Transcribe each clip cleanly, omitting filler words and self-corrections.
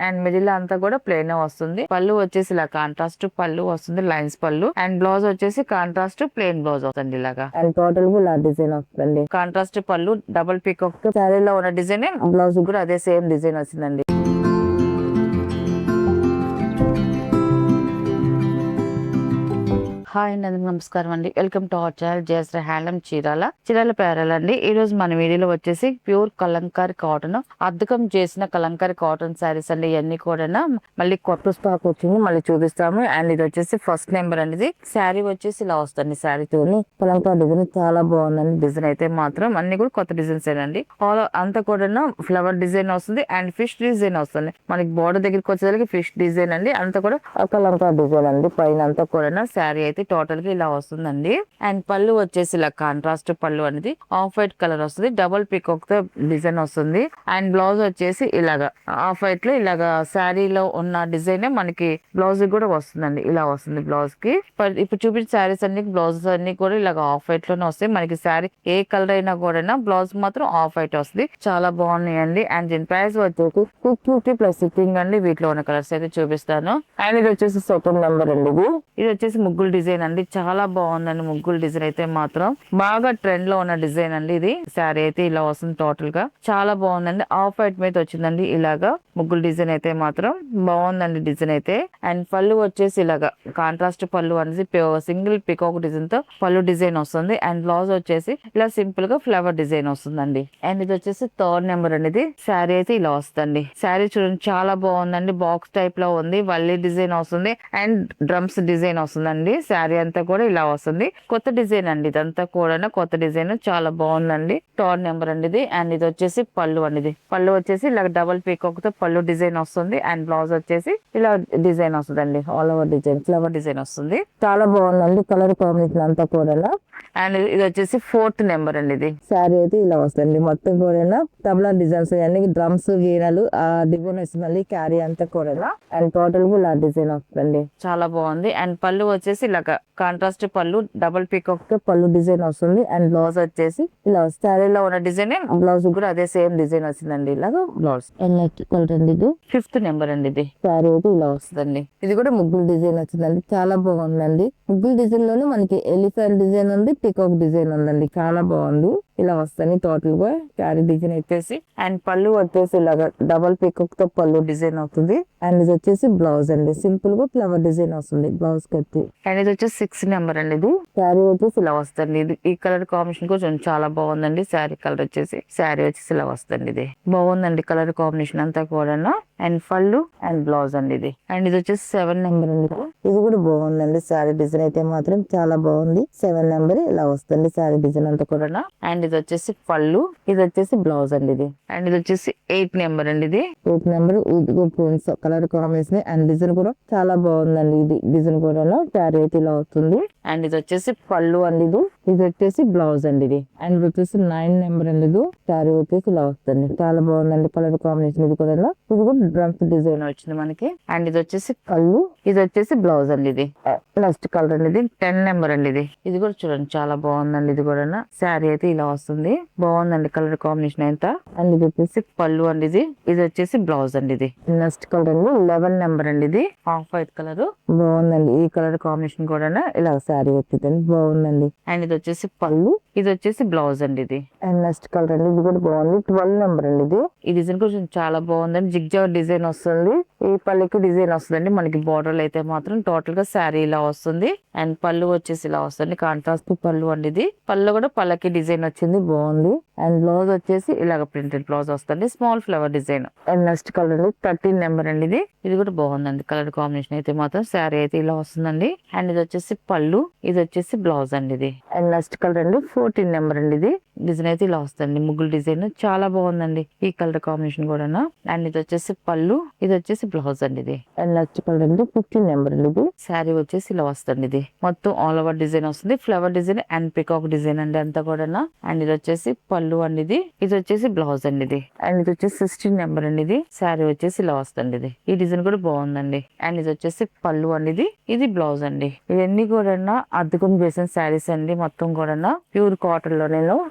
And middle అంతా కూడా plain వస్తుంది. పళ్ళు వచ్చేసి ఇలా కాంట్రాస్ట్ పళ్ళు వస్తుంది, లైన్స్ పళ్ళు. అండ్ బ్లౌజ్ వచ్చేసి కాంట్రాస్ట్ ప్లెయిన్ బ్లౌజ్ అవుతుంది ఇలాగా. అండ్ టోటల్ గా ఇలా డిజైన్ వస్తుంది. కాంట్రాస్ట్ పళ్ళు డబుల్ పీకాక్ శారీలో ఉన్న డిజైన్, బ్లౌజ్ కూడా అదే సేమ్ డిజైన్ వస్తుందండి. హాయ్ అండి, నమస్కారం అండి. Welcome to our channel Jayashree handloom Chirala పేరాలండి. ఈ రోజు మన వీడియోలో వచ్చేసి ప్యూర్ కలంకారీ కాటన్, అద్దకం చేసిన కలంకారీ కాటన్ శారీస్ అండి. ఇవన్నీ కూడా మళ్ళీ కొత్త స్టాక్ వచ్చింది, మళ్ళీ చూపిస్తాము. అండ్ ఇది వచ్చేసి ఫస్ట్ నెంబర్ అండి. శారీ వచ్చేసి ఇలా వస్తుంది. శారీతో కలంకారీ డిజైన్ చాలా బాగుందండి. డిజైన్ అయితే మాత్రం అన్ని కూడా కొత్త డిజైన్స్ అండి. ఆల్ అంతా కూడా ఫ్లవర్ డిజైన్ వస్తుంది అండ్ ఫిష్ డిజైన్ వస్తుంది. మనకి బోర్డర్ దగ్గరికి వచ్చేసరికి ఫిష్ డిజైన్ అండి. అంతా కూడా కలంకారీ డిజైన్ అండి. పైన అంతా కూడా శారీ అయితే టోటల్ గా ఇలా వస్తుందండి. అండ్ పళ్ళు వచ్చేసి ఇలా కాంట్రాస్ట్ పళ్ళు అనేది ఆఫ్ వైట్ కలర్ వస్తుంది. డబుల్ పీకాక్ తో డిజైన్ వస్తుంది. అండ్ బ్లౌజ్ వచ్చేసి ఇలాగా ఆఫ్ వైట్ లో ఇలాగా శారీలో ఉన్న డిజైన్ మనకి బ్లౌజ్ కూడా వస్తుందండి. ఇలా వస్తుంది బ్లౌజ్ కి. ఇప్పుడు చూపించిన శారీస్ అన్ని బ్లౌజెస్ అన్ని కూడా ఇలాగ ఆఫ్ వైట్ లోనే వస్తాయి. మనకి శారీ ఏ కలర్ అయినా కూడా బ్లౌజ్ మాత్రం ఆఫ్ వైట్ వస్తుంది. చాలా బాగున్నాయండి. అండ్ దీని ప్రైస్ వచ్చేసి 650 ప్లస్ షిప్పింగ్ అండి. వీటిలో ఉన్న కలర్స్ అయితే చూపిస్తాను. అండ్ ఇది వచ్చేసి సెకండ్ నెంబర్ అండి. ఇది వచ్చేసి ముగ్గులు డిజైన్ అండి. చాలా బాగుందండి. ముగ్గులు డిజైన్ అయితే మాత్రం బాగా ట్రెండ్ లో ఉన్న డిజైన్ అండి. ఇది శారీ అయితే ఇలా వస్తుంది. టోటల్ గా చాలా బాగుందండి. ఆఫ్ వైట్ మీద వచ్చిందండి. ఇలాగా ముగ్గులు డిజైన్ అయితే మాత్రం బాగుందండి డిజైన్ అయితే. అండ్ పళ్ళు వచ్చేసి ఇలాగా కాంట్రాస్ట్ పళ్ళు అనేది సింగిల్ పికాక్ డిజైన్ తో పళ్ళు డిజైన్ వస్తుంది. అండ్ బ్లౌజ్ వచ్చేసి ఇలా సింపుల్ గా ఫ్లవర్ డిజైన్ వస్తుందండి. అండ్ ఇది వచ్చేసి థర్డ్ నెంబర్ అనేది. శారీ అయితే ఇలా వస్తుంది. శారీ చూడండి చాలా బాగుందండి. బాక్స్ టైప్ లో ఉంది. వల్లి డిజైన్ వస్తుంది అండ్ డ్రమ్స్ డిజైన్ వస్తుందండి. శారీ అంతా కూడా ఇలా వస్తుంది. కొత్త డిజైన్ అండి. ఇదంతా కూడా కొత్త డిజైన్ చాలా బాగుందండి. థర్డ్ నెంబర్ అండి ఇది. అండ్ ఇది వచ్చేసి పళ్ళు అనేది. పళ్ళు వచ్చేసి ఇలా డబుల్ పీకాక్ తో పళ్ళు డిజైన్ వస్తుంది. అండ్ బ్లౌజ్ వచ్చేసి ఇలా డిజైన్ వస్తుందండి. All over design flower design వస్తుంది. చాలా బాగుందండి. కలర్ కాంబినేషన్ అంతా కూడా. అండ్ ఇది వచ్చేసి ఫోర్త్ నెంబర్ అండి. ఇది శారీ అయితే ఇలా వస్తుంది. మొత్తం కూడా తబలా డిజైన్స్ అన్ని డ్రమ్స్ గీనలు ఆ డిజైన్ మళ్ళీ క్యారీ అంతా కూడా. అండ్ టోటల్ గా ఇలా డిజైన్ వస్తుంది. చాలా బాగుంది. అండ్ పళ్ళు వచ్చేసి ఇలాగ కాంట్రాస్ట్ పళ్ళు డబుల్ పీకాక్ తో పళ్ళు డిజైన్ వస్తుంది. అండ్ బ్లౌజ్ వచ్చేసి ఇలా శారీలో ఉన్న డిజైన్, బ్లౌజ్ కూడా అదే సేమ్ డిజైన్ వస్తుందండి. ఇలాగ బ్లౌజ్ కలర్ అండి. ఇది ఫిఫ్త్ నెంబర్ అండి. ఇది శారీ అయితే ఇలా వస్తుందండి. ఇది కూడా ముగ్గులు డిజైన్ వచ్చిందండి. చాలా బాగుందండి. ముగ్గులు డిజైన్ లోనే మనకి ఎలిఫెంట్ డిజైన్ ఉంది, పీకాక్ డిజైన్ ఉందండి. చాలా బాగుంది. ఇలా వస్తుంది టోటల్ గా క్యారీ డిజైన్ వచ్చేసి. అండ్ పళ్ళు వచ్చేసి ఇలాగా డబల్ పీకాక్ తో పళ్ళు డిజైన్ అవుతుంది. అండ్ ఇది వచ్చేసి బ్లౌజ్ అండి. సింపుల్ గా ఫ్లవర్ డిజైన్ వస్తుంది బ్లౌజ్ కట్టి. అండ్ ఇది వచ్చేసి 6 నెంబర్ అండి. ఇది శారీ వచ్చేసి ఇలా వస్తుంది. ఇది ఈ కలర్ కాంబినేషన్ కొంచెం చాలా బాగుందండి. శారీ కలర్ వచ్చేసి ఇలా వస్తుంది. ఇది బాగుందండి కలర్ కాంబినేషన్ అంతా కూడా. అండ్ పళ్ళు అండ్ బ్లౌజ్ అండి ఇది. అండ్ ఇది వచ్చేసి 7 నెంబర్ అండి. ఇది కూడా బాగుందండి. శారీ డిజైన్ అయితే మాత్రం చాలా బాగుంది. 7 నెంబర్ ఇలా వస్తుంది శారీ డిజైన్ అంతా కూడా. అండ్ ఇది వచ్చేసి పళ్ళు, ఇది వచ్చేసి బ్లౌజ్ అండి ఇది. అండ్ ఇది వచ్చేసి 8 నెంబర్ అండి. ఇది 8 నెంబర్. ఇది కలర్ కాంబినేషన్ అండ్ డిజైన్ కూడా చాలా బాగుందండి. ఇది డిజైన్ కూడా శారీ అయితే ఇలా వస్తుంది. అండ్ ఇది వచ్చేసి పళ్ళు అండి. ఇది వచ్చేసి బ్లౌజ్ అండి ఇది. అండ్ ఇది వచ్చేసి 9 నెంబర్ అండి. ఇది శారీ వచ్చేసి ఇలా వస్తుంది. చాలా బాగుందండి కలర్ కాంబినేషన్. ఇది కూడా డ్రమ్స్ డిజైన్ వచ్చింది మనకి. అండ్ ఇది వచ్చేసి కళ్ళు, ఇది వచ్చేసి బ్లౌజ్ అండి. ఇది నెక్స్ట్ కలర్ అండి. ఇది 10 నెంబర్ అండి. ఇది కూడా చూడండి చాలా బాగుందండి. ఇది కూడా శారీ అయితే ఇలా వస్తుంది. బాగుందండి కలర్ కాంబినేషన్ అయితే. అండ్ ఇది వచ్చేసి పళ్ళు అండి. ఇది వచ్చేసి బ్లౌజ్ అండి. ఇది నెక్స్ట్ కలర్ అండి 11 నెంబర్ అండి. ఇది ఆఫ్ వైట్ కలర్ బాగుందండి. ఈ కలర్ కాంబినేషన్ కూడా ఇలా శారీ వచ్చింది బాగుందండి. అండ్ ఇది వచ్చేసి పళ్ళు, ఇది వచ్చేసి బ్లౌజ్ అండి. ఇది అండ్ నెక్స్ట్ కలర్ అండి. ఇది కూడా బాగుంది. 12 నెంబర్ అండి. ఈ డిజైన్ కొంచెం చాలా బాగుందండి. జిగ్జాగ్ డిజైన్ వస్తుంది. ఈ పళ్ళుకి డిజైన్ వస్తుందండి. మనకి బోర్డర్ అయితే మాత్రం టోటల్ గా శారీ ఇలా వస్తుంది. అండ్ పళ్ళు వచ్చేసి ఇలా వస్తుంది. కాంట్రాస్ట్ పళ్ళు అండి. ఇది పళ్ళు కూడా పళ్ళకి డిజైన్ వచ్చింది బాగుంది. అండ్ బ్లౌజ్ వచ్చేసి ఇలాగ ప్రింటెడ్ బ్లౌజ్ వస్తుంది. Small flower design. And next colour అండి 13 నెంబర్ అండి. ఇది కూడా బాగుందండి కలర్ కాంబినేషన్ అయితే మాత్రం. శారీ అయితే ఇలా వస్తుందండి. అండ్ ఇది వచ్చేసి పళ్ళు, ఇది వచ్చేసి బ్లౌజ్ అండి. ఇది అండ్ నెక్స్ట్ కలర్ అండి 14 నెంబర్ అండి. ఇది డిజైన్ అయితే ఇలా వస్తుంది. ముగ్గులు డిజైన్ చాలా బాగుందండి ఈ కలర్ కాంబినేషన్ కూడా. అండ్ ఇది వచ్చేసి పళ్ళు, ఇది వచ్చేసి బ్లౌజ్ అండి. ఇది అండ్ నెక్స్ట్ కలర్ అండి 15 నెంబర్ అండి. ఇది శారీ వచ్చేసి ఇలా వస్తుంది. ఇది మొత్తం ఆల్ ఓవర్ డిజైన్ వస్తుంది. Flower design and peacock design అండి అంతా కూడా. అండ్ ఇది వచ్చేసి పళ్ళు అండి. ఇది వచ్చేసి బ్లౌజ్ అండి. ఇది అండ్ ఇది వచ్చేసి 16 నెంబర్ అండి. ఇది శారీ వచ్చేసి ఇలా వస్తుంది. ఇది ఈ డిజైన్ కూడా బాగుందండి. అండ్ ఇది వచ్చేసి పళ్ళు అండి. ఇది బ్లౌజ్ అండి. ఇవన్నీ కూడా అద్దెకొని వేసిన శారీస్ అండి. మొత్తం కూడా ప్యూర్ కాటన్ లోనే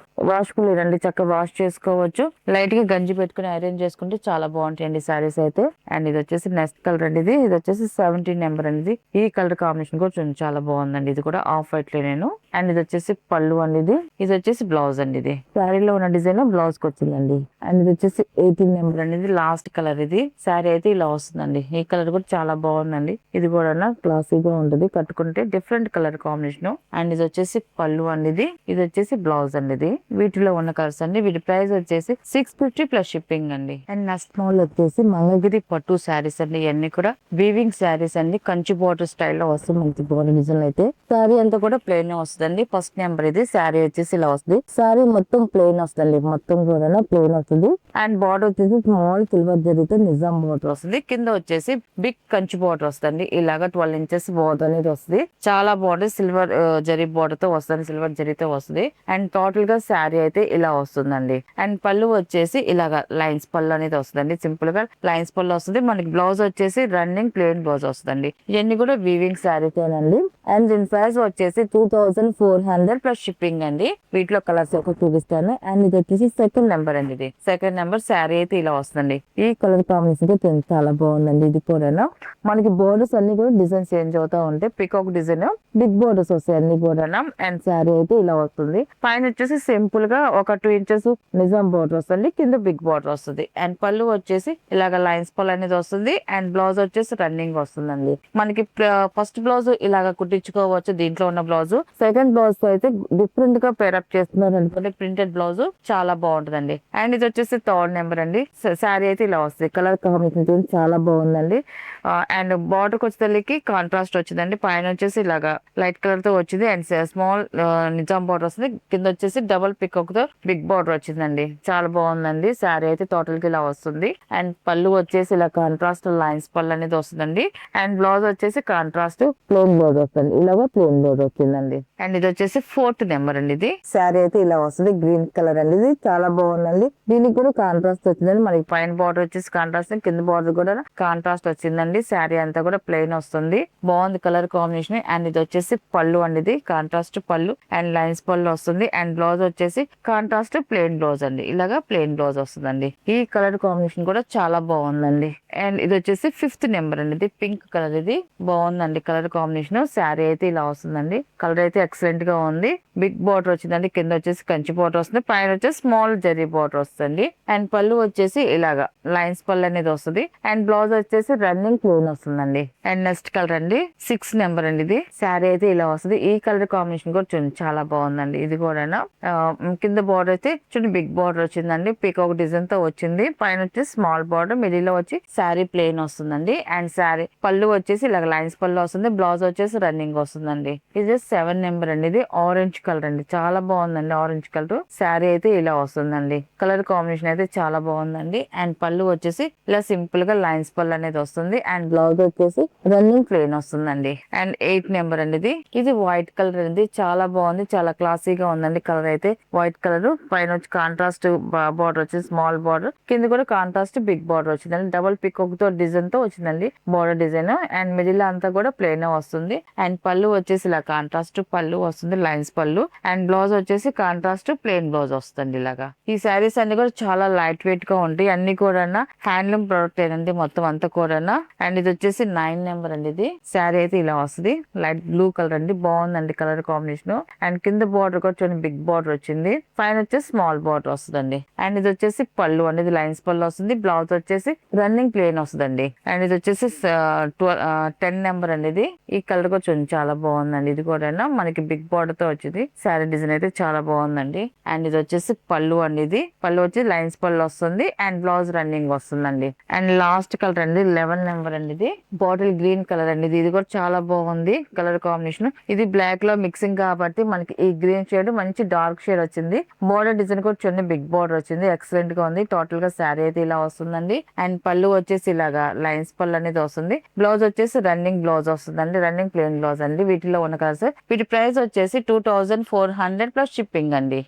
వాష్ కూడా లేదండి, చక్కగా వాష్ చేసుకోవచ్చు. లైట్ గా గంజి పెట్టుకుని ఐరన్ చేసుకుంటే చాలా బాగుంటాయండి సారీస్ అయితే. అండ్ ఇది వచ్చేసి నెక్స్ట్ కలర్ అండి, ఇది వచ్చేసి 17 నెంబర్ అండి. ఈ కలర్ కాంబినేషన్ కూడా చూడండి చాలా బాగుందండి. ఇది కూడా ఆఫ్ వైట్ లో నేను. అండ్ ఇది వచ్చేసి పళ్ళు అండి, ఇది వచ్చేసి బ్లౌజ్ అండి. ఇది శారీలో ఉన్న డిజైన్ బ్లౌజ్ కి వచ్చిందండి. అండ్ ఇది వచ్చేసి 18 నెంబర్ అండి, ఇది లాస్ట్ కలర్. ఇది శారీ అయితే ఇలా వస్తుందండి. ఈ కలర్ కూడా చాలా బాగుందండి. ఇది కూడా క్లాసీగా ఉంటుంది, కట్టుకుంటే డిఫరెంట్ కలర్ కాంబినేషన్. అండ్ ఇది వచ్చేసి పళ్ళు అండి, ఇది వచ్చేసి బ్లౌజ్ అండి. ఇది వీటిలో ఉన్న కలర్స్ అండి. వీటి ప్రైస్ వచ్చేసి 650 ప్లస్ షిప్పింగ్ అండి. అండ్ నెక్స్ట్ మోడల్ వచ్చేసి మంగళగిరి పట్టు శారీస్ అండి. ఇవన్నీ కూడా వీవింగ్ శారీస్ అండి, కంచి బోర్డర్ స్టైల్లో వస్తుంది. మంచి బోర్డర్ డిజైన్ అయితే శారీ అంతా కూడా ప్లెయిన్ వస్తుందండి. ఫస్ట్ నెంబర్ ఇది. శారీ వచ్చేసి ఇలా వస్తుంది. శారీ మొత్తం ప్లెయిన్ వస్తుంది, మొత్తం కూడా ప్లెయిన్ వస్తుంది. అండ్ బార్డర్ వచ్చేసి స్మాల్ సిల్వర్ జరిగితే నిజాం బోర్డర్ వస్తుంది. కింద వచ్చేసి బిగ్ కంచి బోర్డర్ వస్తుంది. ఇలాగా 12 ఇంచెస్ బోర్డర్ అనేది వస్తుంది. చాలా బార్డర్ సిల్వర్ జరీ బోర్డర్ తో వస్తుంది, సిల్వర్ జరీతో వస్తుంది. అండ్ టోటల్ గా శారీ అయితే ఇలా వస్తుందండి. అండ్ పళ్ళు వచ్చేసి ఇలాగా లైన్స్ పళ్ళు అనేది వస్తుందండి. సింపుల్ గా లైన్స్ పళ్ళు వస్తుంది. మనకి బ్లౌజ్ వచ్చేసి రన్నింగ్ ప్లెయిన్ బ్లౌజ్ వస్తుందండి. ఇవన్నీ కూడా వీవింగ్ శారీస్ అండి. అండ్ దీని ప్రైస్ వచ్చేసి 2400 ప్లస్ షిప్పింగ్ అండి. వీటిలో కలర్స్ ఒక చూపిస్తాను. అండ్ ఇది వచ్చేసి సెకండ్ నెంబర్ అండి. ఇది సెకండ్ నెంబర్ శారీ అయితే ఇలా వస్తుందండి. ఈ కలర్ కాంబినేషన్ చాలా బాగుందండి. ఇది కూడా మనకి బోర్డర్స్ అన్ని కూడా డిజైన్ చేంజ్ అవుతా ఉంటాయి. పికాక్ డిజైన్ బిగ్ బోర్డర్స్ వస్తాయి అన్ని కూడా. అండ్ శారీ అయితే ఇలా వస్తుంది. పైన వచ్చేసి సింపుల్ గా ఒక 2 ఇంచెస్ నిజాం బోర్డర్ వస్తుంది, కింద బిగ్ బోర్డర్ వస్తుంది. అండ్ పళ్ళు వచ్చేసి ఇలాగ లైన్స్ పళ్ళు అనేది వస్తుంది. అండ్ బ్లౌజ్ వచ్చేసి రన్నింగ్ వస్తుందండి. మనకి ఫస్ట్ బ్లౌజ్ ఇలాగ కుట్టించుకోవచ్చు దీంట్లో ఉన్న బ్లౌజ్. సెకండ్ బ్లౌజ్ తో అయితే డిఫరెంట్ గా పేరప్ చేస్తున్నారు అనుకోండి, ప్రింటెడ్ బ్లౌజ్ చాలా బాగుంటుందండి. అండ్ ఇది వచ్చేసి థర్డ్ నెంబర్ అండి. శారీ అయితే ఇలా వస్తుంది. కలర్ కాంబినేషన్ చాలా బాగుందండి. అండ్ బార్డర్ వచ్చేసరికి కాంట్రాస్ట్ వచ్చిందండి. పైన వచ్చేసి ఇలాగా లైట్ కలర్ తో వచ్చింది. అండ్ స్మాల్ నిజాం బార్డర్ వస్తుంది. కింద వచ్చేసి డబుల్ పికాక్ తో బిగ్ బార్డర్ వచ్చిందండి. చాలా బాగుందండి. శారీ అయితే టోటల్ గా ఇలా వస్తుంది. అండ్ పళ్ళు వచ్చేసి ఇలా కాంట్రాస్ట్ లైన్స్ పళ్ళు అనేది వస్తుందండి. అండ్ బ్లౌజ్ వచ్చేసి కాంట్రాస్ట్ ప్లెయిన్ బ్లౌజ్ వస్తుంది. ఇలాగా ప్లెయిన్ బ్లౌజ్ వచ్చిందండి. అండ్ ఇది వచ్చేసి ఫోర్త్ నెంబర్ అండి. ఇది శారీ అయితే ఇలా వస్తుంది. గ్రీన్ కలర్ అండి. ఇది చాలా బాగుందండి. దీనికి కూడా కాంట్రాస్ట్ వచ్చిందండి. మనకి పైన బార్డర్ వచ్చేసి కాంట్రాస్ట్, కింద బార్డర్ కూడా కాంట్రాస్ట్ వచ్చిందండి. శారీ అంతా కూడా ప్లెయిన్ వస్తుంది. బాగుంది కలర్ కాంబినేషన్. అండ్ ఇది వచ్చేసి పళ్ళు అండి. ఇది కాంట్రాస్ట్ పళ్ళు అండ్ లైన్స్ పళ్ళు వస్తుంది. అండ్ బ్లౌజ్ వచ్చేసి కాంట్రాస్ట్ ప్లెయిన్ బ్లౌజ్ అండి. ఇలాగా ప్లెయిన్ బ్లౌజ్ వస్తుందండి. ఈ కలర్ కాంబినేషన్ కూడా చాలా బాగుందండి. అండ్ ఇది వచ్చేసి ఫిఫ్త్ నెంబర్ అండి. ఇది పింక్ కలర్. ఇది బాగుందండి కలర్ కాంబినేషన్. శారీ అయితే ఇలా వస్తుందండి. కలర్ అయితే ఎక్సలెంట్ గా ఉంది. బిగ్ బార్డర్ వచ్చిందండి. కింద వచ్చేసి కంచి బార్డర్ వస్తుంది. పైన వచ్చేసి స్మాల్ జరీ బార్డర్ వస్తుంది. అండ్ పళ్ళు వచ్చేసి ఇలాగా లైన్స్ పళ్ళు అనేది వస్తుంది. అండ్ బ్లౌజ్ వచ్చేసి రన్నింగ్ ప్లెయిన్ వస్తుందండి. అండ్ నెక్స్ట్ కలర్ అండి 6 నెంబర్ అండి. ఇది శారీ అయితే ఇలా వస్తుంది. ఈ కలర్ కాంబినేషన్ కూడా చూడండి చాలా బాగుందండి. ఇది కూడా కింద బార్డర్ అయితే చూడండి బిగ్ బార్డర్ వచ్చిందండి. పీకాక్ డిజైన్ తో వచ్చింది. పైన వచ్చేసి స్మాల్ బార్డర్, మిడిల్ లో వచ్చి శారీ ప్లెయిన్ వస్తుందండి. అండ్ శారీ పళ్ళు వచ్చేసి ఇలా లైన్స్ పళ్ళు వస్తుంది. బ్లౌజ్ వచ్చేసి రన్నింగ్ వస్తుందండి. ఇది 7 నెంబర్ అండి. ఇది ఆరెంజ్ కలర్ అండి. చాలా బాగుందండి ఆరెంజ్ కలర్. శారీ అయితే ఇలా వస్తుందండి. కలర్ కాంబినేషన్ అయితే చాలా బాగుందండి. అండ్ పళ్ళు వచ్చేసి ఇలా సింపుల్ గా లైన్స్ పళ్ళు అనేది వస్తుంది. అండ్ బ్లౌజ్ వచ్చేసి రన్నింగ్ ప్లెయిన్ వస్తుందండి. అండ్ 8 నెంబర్ అండి. ఇది వైట్ కలర్ అండి. చాలా బాగుంది, చాలా క్లాసీగా ఉందండి. కలర్ అయితే వైట్ కలర్. పైన వచ్చి కాంట్రాస్ట్ బార్డర్ వచ్చి స్మాల్ బార్డర్, కింద కూడా కాంట్రాస్ట్ బిగ్ బార్డర్ వచ్చిందండి. డబుల్ పికాక్ తో డిజైన్ తో వచ్చిందండి బార్డర్ డిజైన్. అండ్ మిడిల్ అంతా కూడా ప్లెయిన్ వస్తుంది. అండ్ పళ్ళు వచ్చేసి ఇలా కాంట్రాస్ట్ పళ్ళు వస్తుంది, లైన్స్ పళ్ళు. అండ్ బ్లౌజ్ వచ్చేసి కాంట్రాస్ట్ ప్లెయిన్ బ్లౌజ్ వస్తుంది. ఇలాగా ఈ శారీస్ అన్ని కూడా చాలా లైట్ వెయిట్ గా ఉంటాయి. అన్ని కూడా హ్యాండ్లూమ్ ప్రొడక్ట్ ఏనండి మొత్తం అంతా కూడా. అండ్ ఇది వచ్చేసి 9 నెంబర్ అండి. ఇది శారీ అయితే ఇలా వస్తుంది. లైట్ బ్లూ కలర్ అండి. బాగుందండి కలర్ కాంబినేషన్. అండ్ కింద బార్డర్ కూడా చూడండి బిగ్ బార్డర్ వచ్చింది. పైన వచ్చేసి స్మాల్ బార్డర్ వస్తుందండి. అండ్ ఇది వచ్చేసి పళ్ళు అనేది లైన్స్ పళ్ళు వస్తుంది. బ్లౌజ్ వచ్చేసి రన్నింగ్ ప్లెయిన్ వస్తుందండి. అండ్ ఇది వచ్చేసి 10 నెంబర్ అండి. ఇది ఈ కలర్ కూడా చూడండి చాలా బాగుందండి. ఇది కూడా మనకి బిగ్ బార్డర్ తో వచ్చింది. శారీ డిజైన్ అయితే చాలా బాగుందండి. అండ్ ఇది వచ్చేసి పళ్ళు అండి. ఇది పళ్ళు వచ్చి లైన్స్ పళ్ళు వస్తుంది. అండ్ బ్లౌజ్ రన్నింగ్ వస్తుందండి. అండ్ లాస్ట్ కలర్ అండి 11 నెంబర్ అండి. ఇది బాటిల్ గ్రీన్ కలర్ అండి. ఇది కూడా చాలా బాగుంది కలర్ కాంబినేషన్. ఇది బ్లాక్ లో మిక్సింగ్ కాబట్టి మనకి ఈ గ్రీన్ షేడ్ మంచి డార్క్ షేడ్ వచ్చింది. బోర్డర్ డిజైన్ కూడా చూడండి బిగ్ బోర్డర్ వచ్చింది. ఎక్సలెంట్ గా ఉంది. టోటల్ గా శారీ అయితే ఇలా వస్తుందండి. అండ్ పళ్ళు వచ్చేసి ఇలాగా లైన్స్ పళ్ళు అనేది వస్తుంది. బ్లౌజ్ వచ్చేసి రన్నింగ్ బ్లౌజ్ వస్తుందండి. రన్నింగ్ ప్లెయిన్ బ్లౌజ్ అండి. వీటిలో ఉన్న కలర్స్. వీటి ప్రైస్ వచ్చేసి 2400 ప్లస్ షిప్పింగ్ అండి.